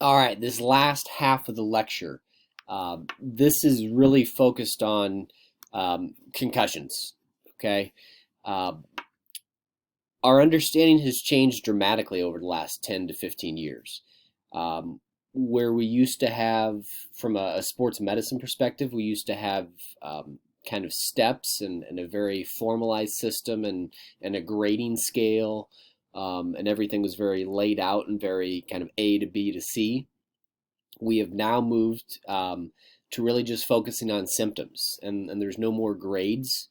All right, this last half of the lecture, this is really focused on concussions. Okay, uh, our understanding has changed dramatically over the last 10 to 15 years. Um, where we used to have, from a sports medicine perspective, we used to have kind of steps and a very formalized system and a grading scale, and everything was very laid out and very kind of A to B to C. We have now moved to really just focusing on symptoms, and there's no more grades.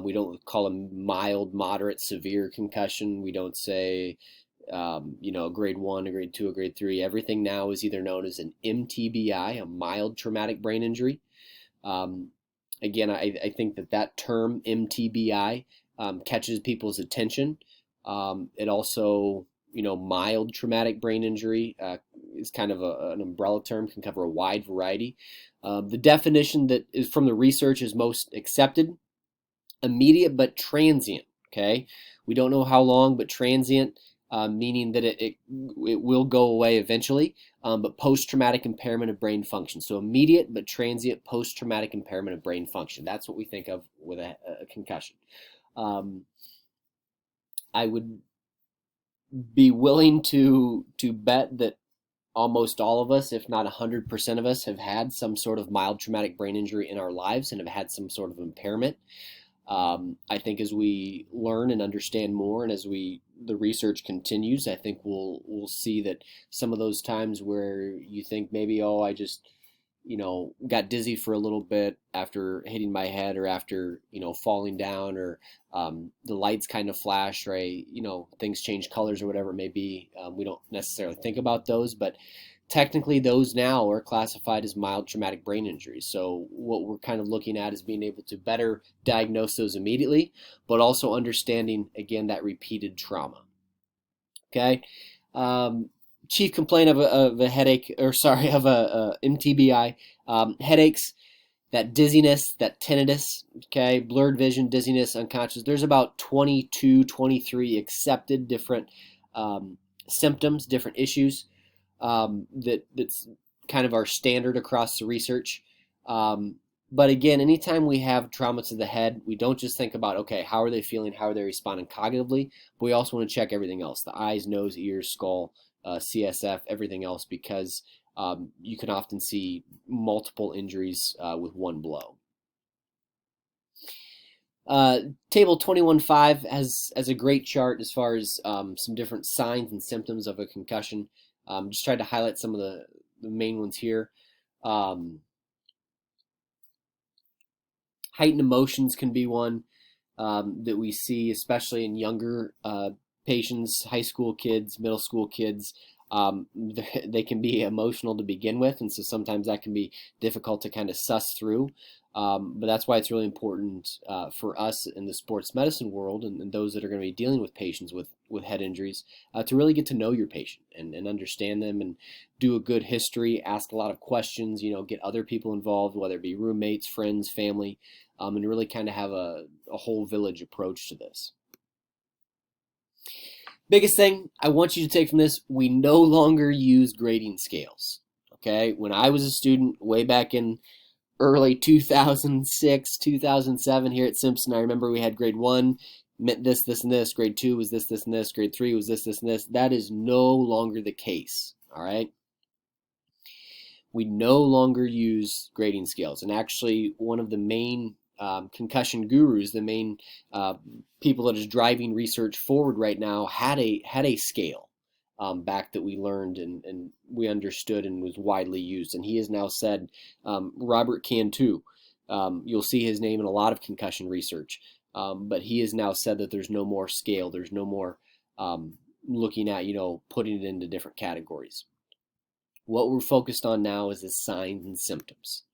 We don't call them mild, moderate, severe concussion. We don't say, a grade one, a grade two, a grade three. Everything now is either known as an MTBI, a mild traumatic brain injury. Um, Again, I think that term MTBI catches people's attention. It also, mild traumatic brain injury is kind of an umbrella term, can cover a wide variety. The definition that is from the research is most accepted: immediate but transient. Okay, we don't know how long, but transient, meaning that it will go away eventually. But post-traumatic impairment of brain function. So immediate but transient post-traumatic impairment of brain function. That's what we think of with a concussion. Um, I would be willing to bet that almost all of us, if not 100% of us, have had some sort of mild traumatic brain injury in our lives and have had some sort of impairment. I think as we learn and understand more, and as the research continues, I think we'll see that some of those times where you think maybe, oh, I just got dizzy for a little bit after hitting my head, or after falling down, or the lights kind of flash, or things change colors or whatever it may be. We don't necessarily think about those, but technically those now are classified as mild traumatic brain injuries. So what we're kind of looking at is being able to better diagnose those immediately, but also understanding, again, that repeated trauma. Okay. Chief complaint of a headache, or sorry, of a MTBI, headaches, that dizziness, that tinnitus, okay, blurred vision, dizziness, unconscious. There's about 22, 23 accepted different symptoms, different issues, that's kind of our standard across the research. But again, anytime we have trauma to the head, we don't just think about, okay, how are they feeling, how are they responding cognitively, but we also want to check everything else: the eyes, nose, ears, skull, CSF, everything else, because you can often see multiple injuries with one blow. Table 21.5 has a great chart as far as some different signs and symptoms of a concussion. Just tried to highlight some of the main ones here. Heightened emotions can be one that we see, especially in younger patients, high school kids, middle school kids. They can be emotional to begin with, and so sometimes that can be difficult to kind of suss through. But that's why it's really important for us in the sports medicine world, and those that are going to be dealing with patients with head injuries, to really get to know your patient and understand them, and do a good history, ask a lot of questions, get other people involved, whether it be roommates, friends, family, and really kind of have a whole village approach to this. Biggest thing I want you to take from this: we no longer use grading scales. Okay, when I was a student way back in early 2006, 2007 here at Simpson, I remember we had grade one meant this, this, and this. Grade two was this, this, and this. Grade three was this, this, and this. That is no longer the case. All right. We no longer use grading scales. And actually, one of the main concussion gurus, the main people that is driving research forward right now, had a scale back that we learned and we understood and was widely used. And he has now said, Robert Cantu, you'll see his name in a lot of concussion research, but he has now said that there's no more scale. There's no more looking at, putting it into different categories. What we're focused on now is the signs and symptoms.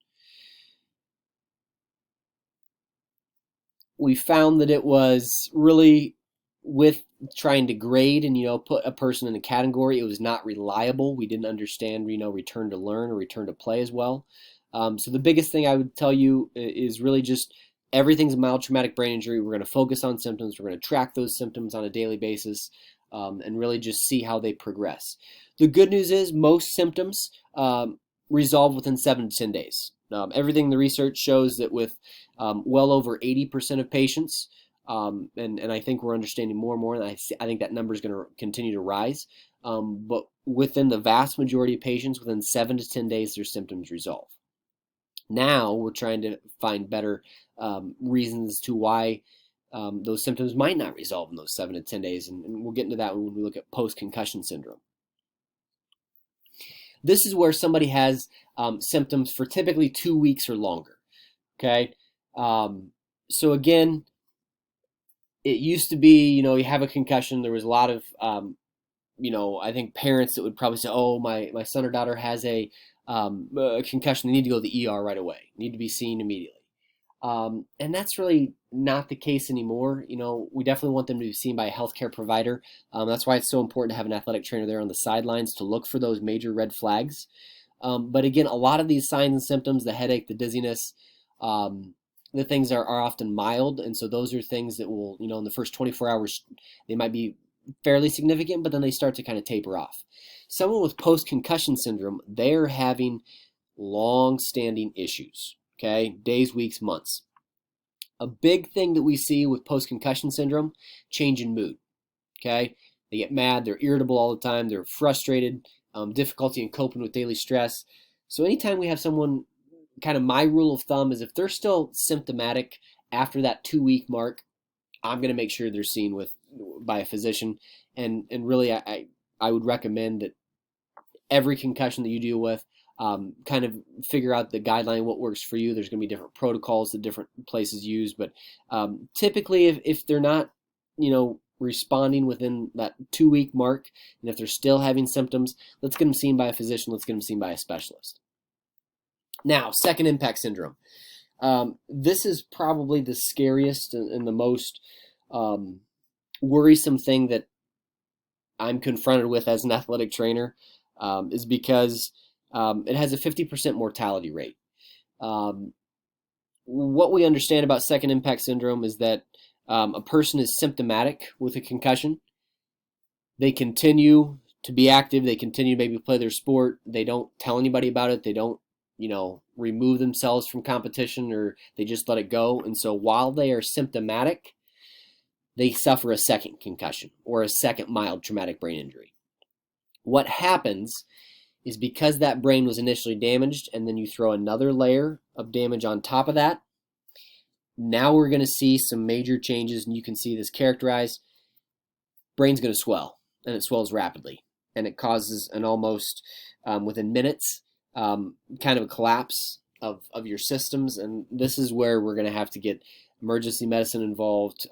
We found that it was really, with trying to grade and put a person in a category, it was not reliable. We didn't understand return to learn or return to play as well. So the biggest thing I would tell you is really just everything's a mild traumatic brain injury. We're going to focus on symptoms. We're going to track those symptoms on a daily basis. and really just see how they progress. The good news is most symptoms resolve within 7 to 10 days. Everything in the research shows that with well over 80% of patients, and I think we're understanding more and more, and I think that number is going to continue to rise. But within the vast majority of patients, within 7 to 10 days, their symptoms resolve. Now we're trying to find better reasons to why those symptoms might not resolve in those 7 to 10 days, and we'll get into that when we look at post-concussion syndrome. This is where somebody has symptoms for typically 2 weeks or longer. Okay, so again, it used to be, you have a concussion. There was a lot of, I think parents that would probably say, "Oh, my son or daughter has a concussion. They need to go to the ER right away. Need to be seen immediately." And that's really not the case anymore. We definitely want them to be seen by a healthcare provider. That's why it's so important to have an athletic trainer there on the sidelines to look for those major red flags. But again, a lot of these signs and symptoms, the headache, the dizziness, the things are often mild. And so those are things that will, in the first 24 hours, they might be fairly significant, but then they start to kind of taper off. Someone with post-concussion syndrome, they're having long-standing issues. Okay, days, weeks, months. A big thing that we see with post-concussion syndrome, change in mood. Okay, they get mad, they're irritable all the time, they're frustrated, difficulty in coping with daily stress. So anytime we have someone, kind of my rule of thumb is if they're still symptomatic after that 2-week mark, I'm going to make sure they're seen by a physician. And really, I would recommend that every concussion that you deal with, kind of figure out the guideline, what works for you. There's going to be different protocols that different places use, but typically if they're not, responding within that 2-week mark, and if they're still having symptoms, let's get them seen by a physician. Let's get them seen by a specialist. Now, second impact syndrome. This is probably the scariest and the most worrisome thing that I'm confronted with as an athletic trainer, is because it has a 50% mortality rate. What we understand about second impact syndrome is that a person is symptomatic with a concussion. They continue to be active. They continue to maybe play their sport. They don't tell anybody about it. They don't, remove themselves from competition, or they just let it go. And so while they are symptomatic, they suffer a second concussion or a second mild traumatic brain injury. What happens is because that brain was initially damaged, and then you throw another layer of damage on top of that, now we're going to see some major changes, and you can see this characterized. Brain's going to swell, and it swells rapidly, and it causes an almost, within minutes, kind of a collapse of your systems, and this is where we're going to have to get emergency medicine involved.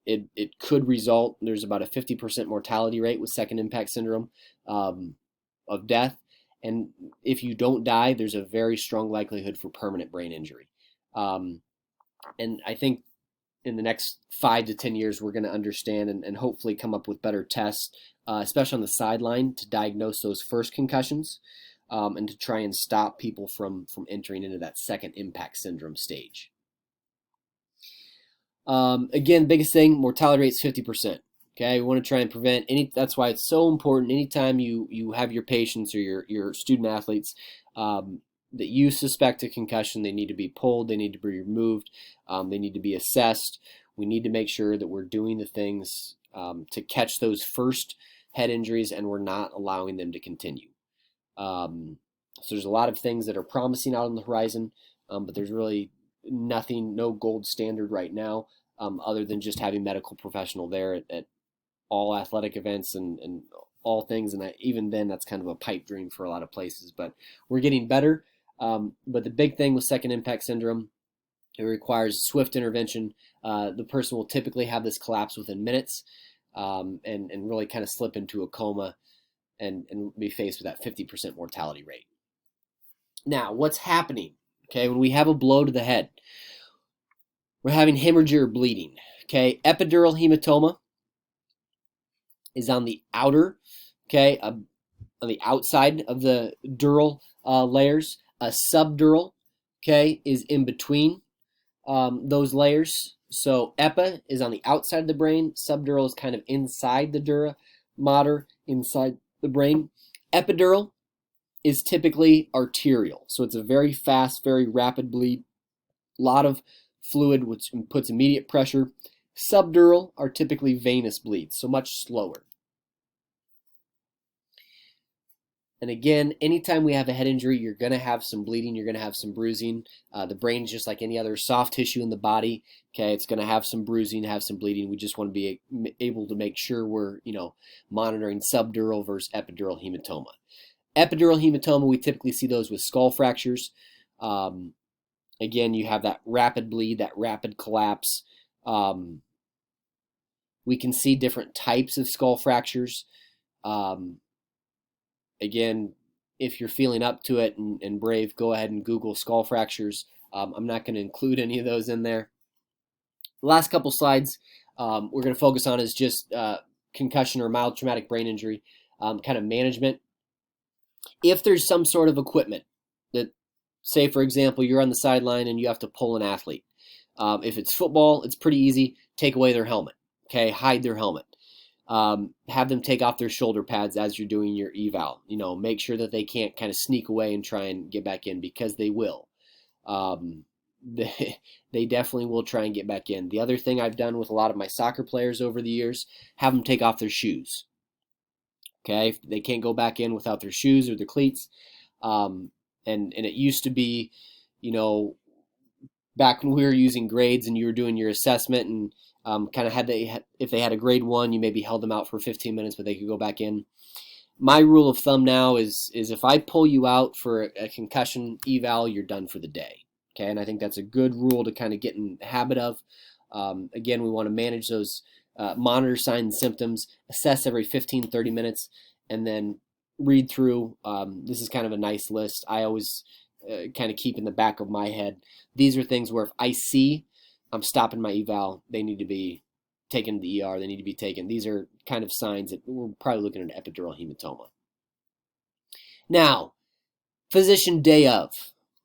It could result, there's about a 50% mortality rate with second impact syndrome, of death, and if you don't die, there's a very strong likelihood for permanent brain injury. And I think in the next 5 to 10 years, we're going to understand and hopefully come up with better tests, especially on the sideline, to diagnose those first concussions, and to try and stop people from entering into that second impact syndrome stage. Again, biggest thing, mortality rate is 50%. Okay, we want to try and prevent any. That's why it's so important. Anytime you have your patients or your student athletes that you suspect a concussion, they need to be pulled, they need to be removed, they need to be assessed. We need to make sure that we're doing the things to catch those first head injuries, and we're not allowing them to continue. So there's a lot of things that are promising out on the horizon, but there's really nothing, no gold standard right now, other than just having medical professional there at all athletic events and all things. And even then, that's kind of a pipe dream for a lot of places, but we're getting better. But the big thing with second impact syndrome, it requires swift intervention. The person will typically have this collapse within minutes, and really kind of slip into a coma and be faced with that 50% mortality rate. Now, what's happening? Okay, when we have a blow to the head, we're having hemorrhage or bleeding. Okay, epidural hematoma is on the outer, on the outside of the dural layers. A subdural, is in between those layers. So epi is on the outside of the brain. Subdural is kind of inside the dura mater, inside the brain. Epidural is typically arterial. So it's a very fast, very rapid bleed. A lot of fluid, which puts immediate pressure. Subdural are typically venous bleeds, so much slower. And again, anytime we have a head injury, you're going to have some bleeding, you're going to have some bruising. The brain is just like any other soft tissue in the body. Okay, it's going to have some bruising, have some bleeding. We just want to be able to make sure we're, monitoring subdural versus epidural hematoma. Epidural hematoma, we typically see those with skull fractures. Again, you have that rapid bleed, that rapid collapse. We can see different types of skull fractures. Again, if you're feeling up to it and brave, go ahead and Google skull fractures. I'm not going to include any of those in there. The last couple slides we're going to focus on is just concussion or mild traumatic brain injury, kind of management. If there's some sort of equipment that, say, for example, you're on the sideline and you have to pull an athlete. If it's football, it's pretty easy. Take away their helmet. Okay, hide their helmet. Have them take off their shoulder pads as you're doing your eval. Make sure that they can't kind of sneak away and try and get back in, because they will. They definitely will try and get back in. The other thing I've done with a lot of my soccer players over the years, have them take off their shoes. Okay, they can't go back in without their shoes or their cleats. And it used to be, back when we were using grades and you were doing your assessment and kind of if they had a grade 1, you maybe held them out for 15 minutes, but they could go back in. My rule of thumb now is if I pull you out for a concussion eval, you're done for the day. Okay, and I think that's a good rule to kind of get in the habit of. Again, we want to manage those, monitor signs and symptoms, assess every 15, 30 minutes, and then read through. This is kind of a nice list. I always kind of keep in the back of my head. These are things where if I see I'm stopping my eval, they need to be taken to the ER, they need to be taken. These are kind of signs that we're probably looking at epidural hematoma. Now, physician day of.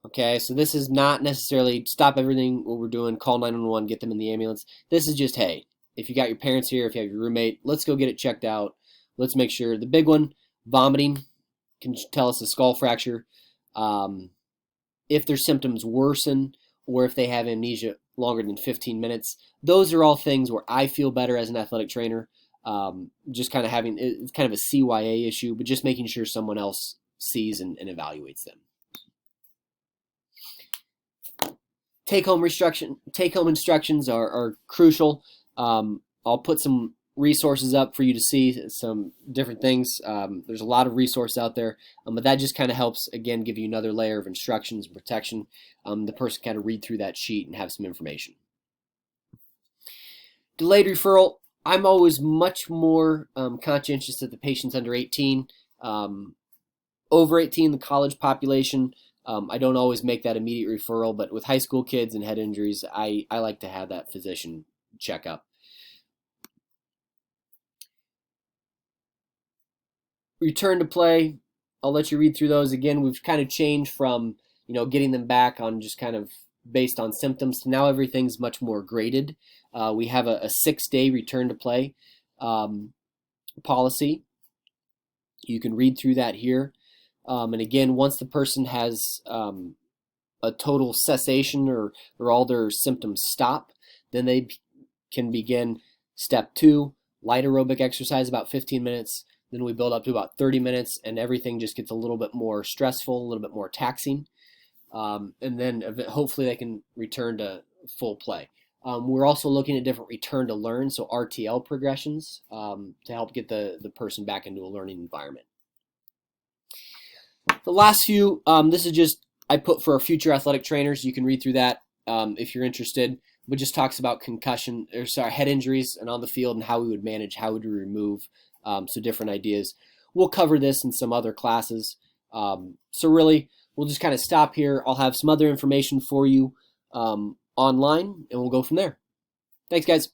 Okay, so this is not necessarily stop everything what we're doing, call 911, get them in the ambulance. This is just, hey, if you got your parents here, if you have your roommate, let's go get it checked out. Let's make sure. The big one, vomiting, can tell us a skull fracture. If their symptoms worsen or if they have amnesia longer than 15 minutes, those are all things where I feel better as an athletic trainer. Just kind of having, it's kind of a CYA issue, but just making sure someone else sees and evaluates them. Take-home instructions are crucial. I'll put some resources up for you to see some different things. There's a lot of resource out there, but that just kind of helps, again, give you another layer of instructions and protection. The person kind of read through that sheet and have some information. Delayed referral. I'm always much more conscientious that the patient's under 18. Over 18, the college population, I don't always make that immediate referral, but with high school kids and head injuries, I like to have that physician checkup. Return to play, I'll let you read through those. Again, we've kind of changed from, getting them back on just kind of based on symptoms to now everything's much more graded. We have a 6-day return to play policy. You can read through that here. And again, once the person has a total cessation or all their symptoms stop, then they can begin step 2, light aerobic exercise, about 15 minutes. Then we build up to about 30 minutes, and everything just gets a little bit more stressful, a little bit more taxing. And then hopefully they can return to full play. We're also looking at different return to learn, so RTL progressions, to help get the person back into a learning environment. The last few, this is just, I put for our future athletic trainers. You can read through that if you're interested. But just talks about head injuries and on the field and how we would manage, how would we remove, so different ideas. We'll cover this in some other classes. So really, we'll just kind of stop here. I'll have some other information for you online, and we'll go from there. Thanks, guys.